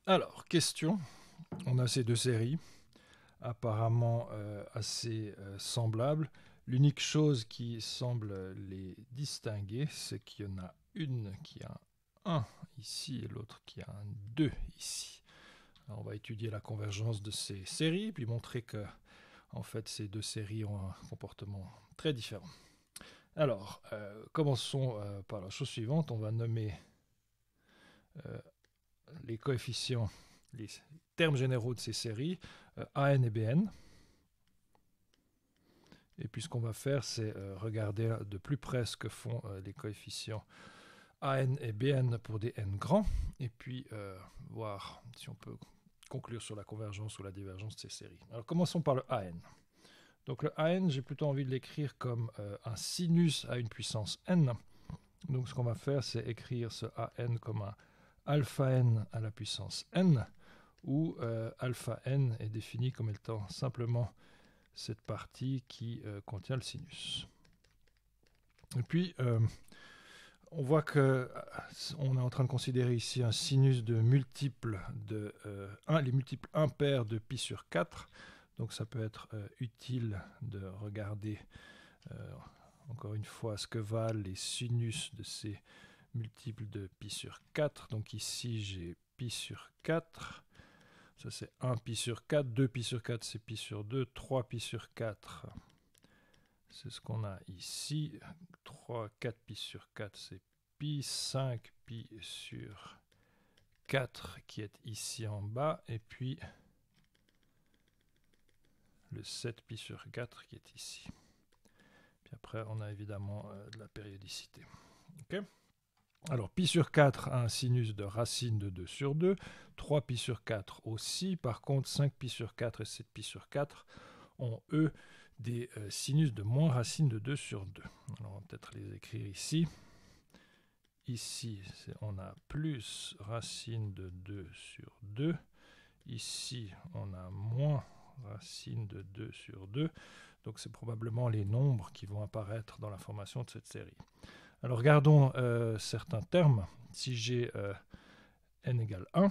Alors, question. On a ces deux séries, apparemment assez semblables. L'unique chose qui semble les distinguer, c'est qu'il y en a une qui a un 1 ici et l'autre qui a un 2 ici. Alors, on va étudier la convergence de ces séries, puis montrer que en fait, ces deux séries ont un comportement très différent. Alors, commençons par la chose suivante. On va nommer euh, les coefficients, les termes généraux de ces séries, AN et BN. Et puis ce qu'on va faire, c'est regarder de plus près ce que font les coefficients AN et BN pour des n grands, et puis voir si on peut conclure sur la convergence ou la divergence de ces séries. Alors commençons par le AN. Donc le AN, j'ai plutôt envie de l'écrire comme un sinus à une puissance n. Donc ce qu'on va faire, c'est écrire ce AN comme un alpha n à la puissance n, où alpha n est défini comme étant simplement cette partie qui contient le sinus. Et puis, on voit que on est en train de considérer ici un sinus de multiples de les multiples impairs de pi sur 4. Donc ça peut être utile de regarder encore une fois ce que valent les sinus de ces multiples de pi sur 4. Donc ici j'ai pi sur 4. Ça c'est 1 pi sur 4, 2 pi sur 4 c'est pi sur 2, 3 pi sur 4 c'est ce qu'on a ici, 3, 4 pi sur 4 c'est pi, 5 pi sur 4 qui est ici en bas, et puis le 7 pi sur 4 qui est ici. Puis après on a évidemment de la périodicité. Okay. Alors pi sur 4 a un sinus de racine de 2 sur 2, 3 pi sur 4 aussi, par contre 5 pi sur 4 et 7 pi sur 4 ont eux des sinus de moins racine de 2 sur 2. Alors on va peut-être les écrire ici. Ici on a plus racine de 2 sur 2. Ici on a moins racine de 2 sur 2. Donc c'est probablement les nombres qui vont apparaître dans la formation de cette série. Alors regardons certains termes. Si j'ai n égale 1,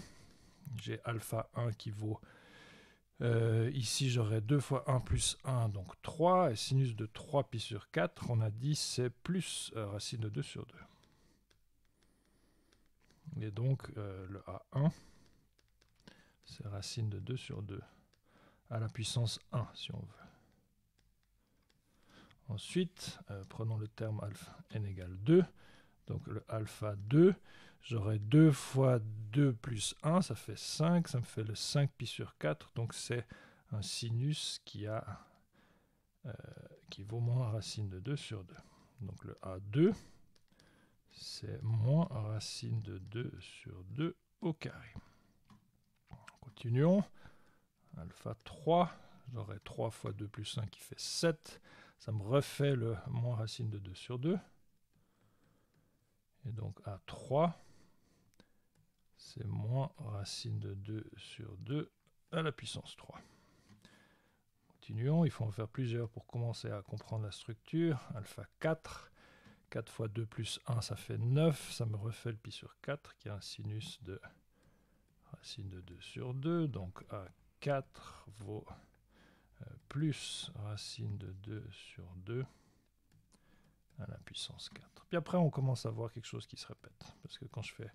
j'ai alpha 1 qui vaut, ici j'aurai 2 fois 1 plus 1, donc 3, et sinus de 3 pi sur 4, on a dit c'est plus racine de 2 sur 2. Et donc le A1, c'est racine de 2 sur 2, à la puissance 1 si on veut. Ensuite, prenons le terme alpha n égale 2. Donc le alpha 2, j'aurai 2 fois 2 plus 1, ça fait 5, ça me fait le 5 pi sur 4, donc c'est un sinus qui vaut moins racine de 2 sur 2. Donc le A2, c'est moins racine de 2 sur 2 au carré. Continuons. Alpha 3, j'aurai 3 fois 2 plus 1 qui fait 7, ça me refait le moins racine de 2 sur 2. Et donc A3, c'est moins racine de 2 sur 2 à la puissance 3. Continuons, il faut en faire plusieurs pour commencer à comprendre la structure. Alpha 4, 4 fois 2 plus 1, ça fait 9. Ça me refait le pi sur 4, qui est un sinus de racine de 2 sur 2. Donc A4 vaut plus racine de 2 sur 2 à la puissance 4. Puis après, on commence à voir quelque chose qui se répète. Parce que quand je fais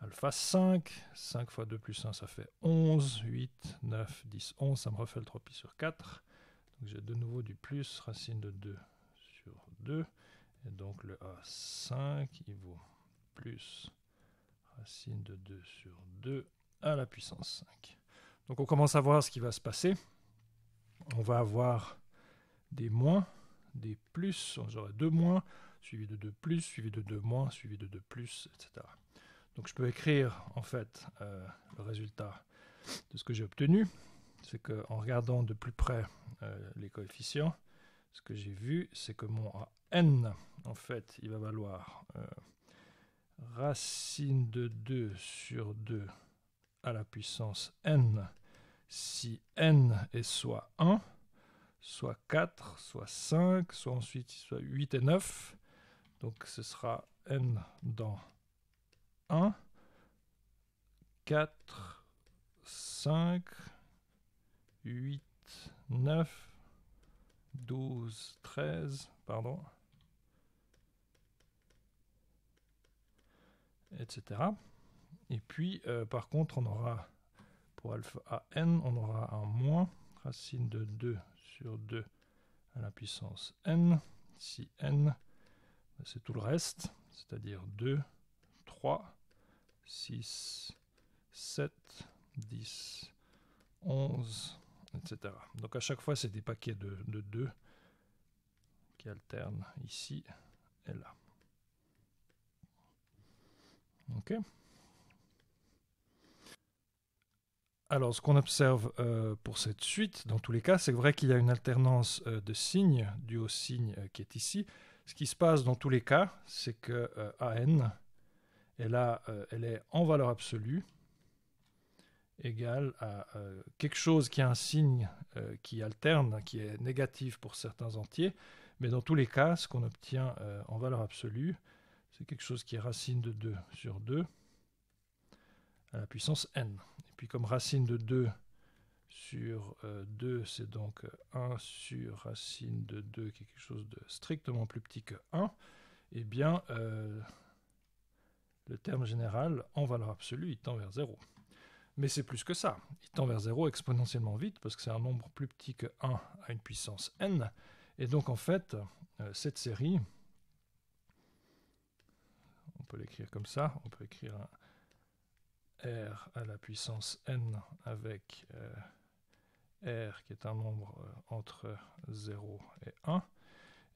alpha 5, 5 fois 2 plus 1, ça fait 11, 8, 9, 10, 11, ça me refait le 3 pi sur 4. Donc j'ai de nouveau du plus racine de 2 sur 2. Et donc le A5, il vaut plus racine de 2 sur 2 à la puissance 5. Donc on commence à voir ce qui va se passer. On va avoir des moins, des plus, j'aurai 2 moins, suivi de 2 plus, suivi de 2 moins, suivi de 2 plus, etc. Donc je peux écrire en fait le résultat de ce que j'ai obtenu. C'est qu'en regardant de plus près les coefficients, ce que j'ai vu, c'est que mon n, en fait, il va valoir racine de 2 sur 2 à la puissance n si n est soit 1, soit 4, soit 5, soit ensuite soit 8 et 9. Donc ce sera n dans 1, 4, 5, 8, 9, 12, 13, pardon, etc. Et puis, par contre, on aura, pour alpha à n, on aura un moins, racine de 2 sur 2 à la puissance n. Ici, n, c'est tout le reste, c'est-à-dire 2, 3, 6, 7, 10, 11, etc. Donc à chaque fois, c'est des paquets de 2 qui alternent ici et là. Ok. Alors, ce qu'on observe pour cette suite, dans tous les cas, c'est vrai qu'il y a une alternance de signes due au signe qui est ici. Ce qui se passe dans tous les cas, c'est que AN, elle est en valeur absolue, égale à quelque chose qui a un signe qui alterne, qui est négatif pour certains entiers, mais dans tous les cas, ce qu'on obtient en valeur absolue, c'est quelque chose qui est racine de 2 sur 2 à la puissance n. Et puis comme racine de 2 sur 2, c'est donc 1 sur racine de 2, qui est quelque chose de strictement plus petit que 1, eh bien, le terme général, en valeur absolue, il tend vers 0. Mais c'est plus que ça. Il tend vers 0 exponentiellement vite, parce que c'est un nombre plus petit que 1 à une puissance n. Et donc, en fait, cette série, on peut l'écrire comme ça, on peut écrire un r à la puissance n avec r qui est un nombre entre 0 et 1.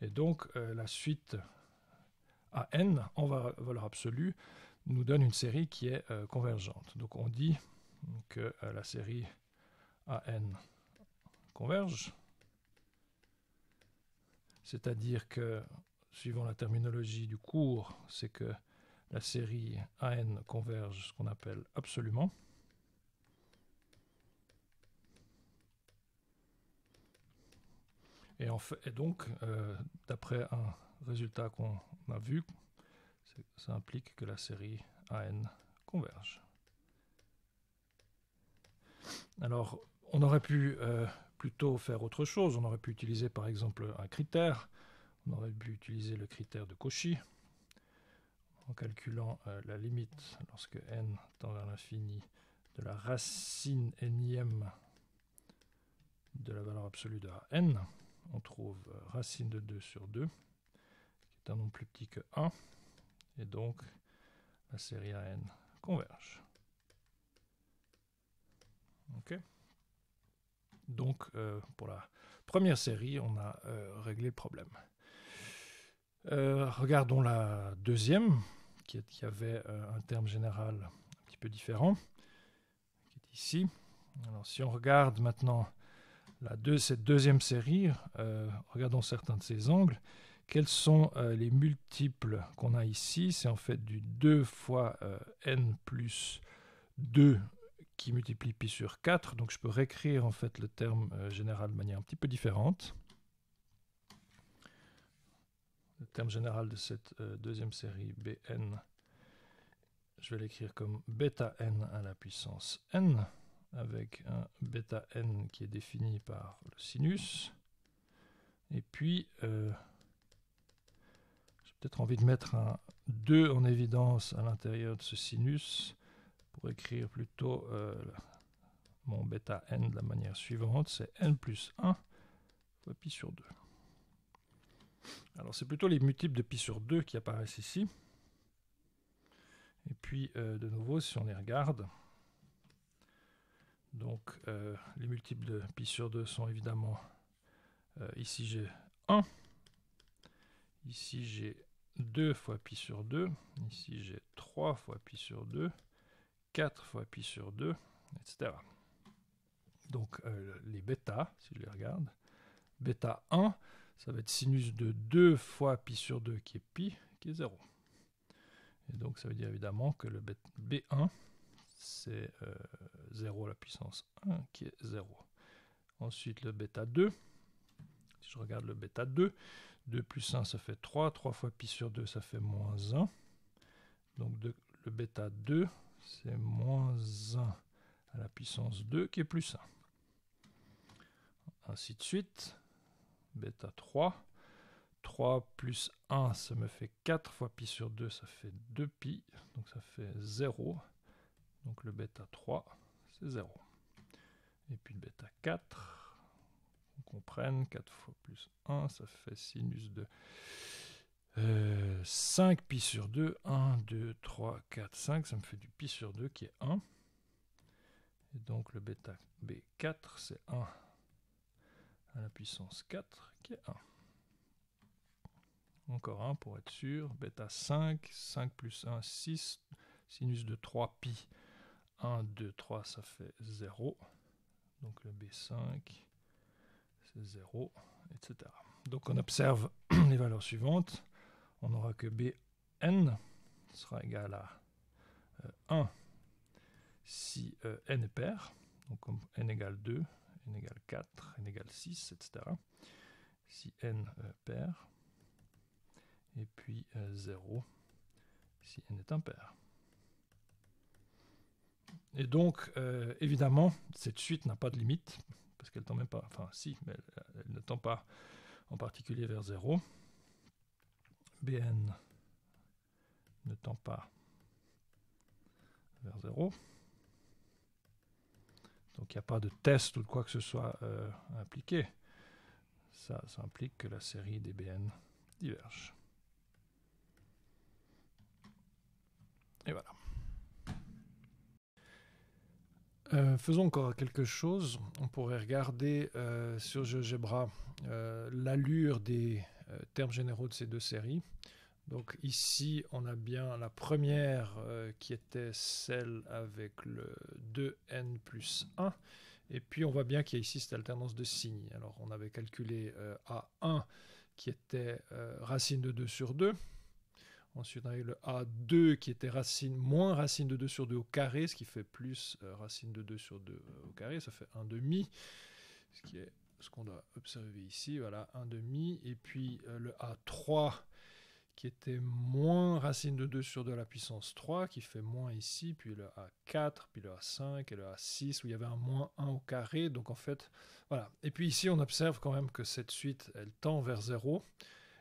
Et donc, la suite à n, en valeur absolue, nous donne une série qui est convergente. Donc, on dit que la série AN converge, c'est-à-dire que, suivant la terminologie du cours, c'est que la série AN converge, ce qu'on appelle absolument. Et donc, d'après un résultat qu'on a vu, ça implique que la série AN converge. Alors, on aurait pu plutôt faire autre chose. On aurait pu utiliser par exemple un critère. On aurait pu utiliser le critère de Cauchy en calculant la limite lorsque n tend vers l'infini de la racine énième de la valeur absolue de n. On trouve racine de 2 sur 2, qui est un nombre plus petit que 1, et donc la série AN converge. Ok. Donc, pour la première série, on a réglé le problème. Regardons la deuxième, qui avait un terme général un petit peu différent, qui est ici. Alors, si on regarde maintenant cette deuxième série, regardons certains de ces angles. Quels sont les multiples qu'on a ici? C'est en fait du 2 fois n plus 2 qui multiplie pi sur 4. Donc je peux réécrire en fait le terme général de manière un petit peu différente. Le terme général de cette deuxième série Bn, je vais l'écrire comme bêta n à la puissance n, avec un bêta n qui est défini par le sinus. Et puis, j'ai peut-être envie de mettre un 2 en évidence à l'intérieur de ce sinus pour écrire plutôt mon bêta n de la manière suivante, c'est n plus 1 fois pi sur 2. Alors c'est plutôt les multiples de pi sur 2 qui apparaissent ici. Et puis de nouveau, si on les regarde, donc les multiples de pi sur 2 sont évidemment, ici j'ai 1, ici j'ai 2 fois pi sur 2, ici j'ai 3 fois pi sur 2, 4 fois pi sur 2, etc. Donc les bêta, si je les regarde, bêta 1, ça va être sinus de 2 fois pi sur 2 qui est pi, qui est 0. Et donc ça veut dire évidemment que le B1, c'est 0 à la puissance 1 qui est 0. Ensuite le bêta 2, si je regarde le bêta 2, 2 plus 1 ça fait 3, 3 fois pi sur 2 ça fait moins 1. Donc le bêta 2, c'est moins 1 à la puissance 2 qui est plus 1. Ainsi de suite. Bêta 3. 3 plus 1, ça me fait 4 fois pi sur 2, ça fait 2pi. Donc ça fait 0. Donc le bêta 3, c'est 0. Et puis le bêta 4, on comprenne, 4 fois plus 1, ça fait sinus de 5 pi sur 2. 1, 2, 3, 4, 5, ça me fait du pi sur 2 qui est 1. Et donc le bêta B4, c'est 1 à la puissance 4 qui est 1. Encore un pour être sûr. Bêta 5, 5 plus 1, 6. Sinus de 3 pi. 1, 2, 3, ça fait 0. Donc le B5, c'est 0, etc. Donc on observe les valeurs suivantes. On aura que Bn sera égal à 1 si n est pair. Donc comme n égale 2, n égale 4, n égale 6, etc. Si n pair. Et puis 0 si n est impair. Et donc, évidemment, cette suite n'a pas de limite, parce qu'elle ne tend même pas, enfin si, mais elle ne tend pas en particulier vers 0. Bn ne tend pas vers 0. Donc il n'y a pas de test ou de quoi que ce soit impliqué. Ça implique que la série des Bn diverge. Et voilà. Faisons encore quelque chose. On pourrait regarder sur GeoGebra l'allure des termes généraux de ces deux séries. Donc ici, on a bien la première qui était celle avec le 2n plus 1. Et puis on voit bien qu'il y a ici cette alternance de signes. Alors on avait calculé A1 qui était racine de 2 sur 2. Ensuite, on a eu le A2 qui était moins racine de 2 sur 2 au carré, ce qui fait plus racine de 2 sur 2 au carré, ça fait 1 demi, ce qui est ce qu'on doit observer ici, voilà, 1 demi. Et puis le A3 qui était moins racine de 2 sur 2 à la puissance 3, qui fait moins ici, puis le A4, puis le A5 et le A6, où il y avait un moins 1 au carré, donc en fait, voilà. Et puis ici, on observe quand même que cette suite, elle tend vers 0,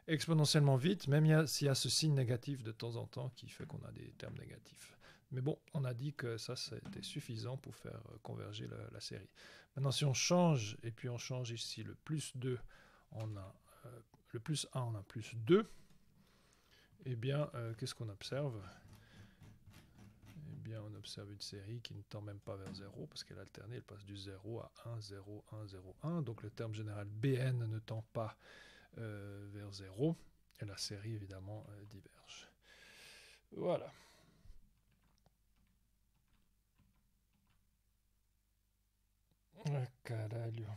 exponentiellement vite, même s'il y a ce signe négatif de temps en temps qui fait qu'on a des termes négatifs. Mais bon, on a dit que ça, c'était suffisant pour faire converger la série. Maintenant, si on change, et puis on change ici le plus 2, on a le plus 1, on a plus 2, eh bien, qu'est-ce qu'on observe? Eh bien, on observe une série qui ne tend même pas vers 0, parce qu'elle est alternée, elle passe du 0 à 1, 0, 1, 0, 1. Donc le terme général Bn ne tend pas vers 0, et la série évidemment diverge. Voilà. Caralho.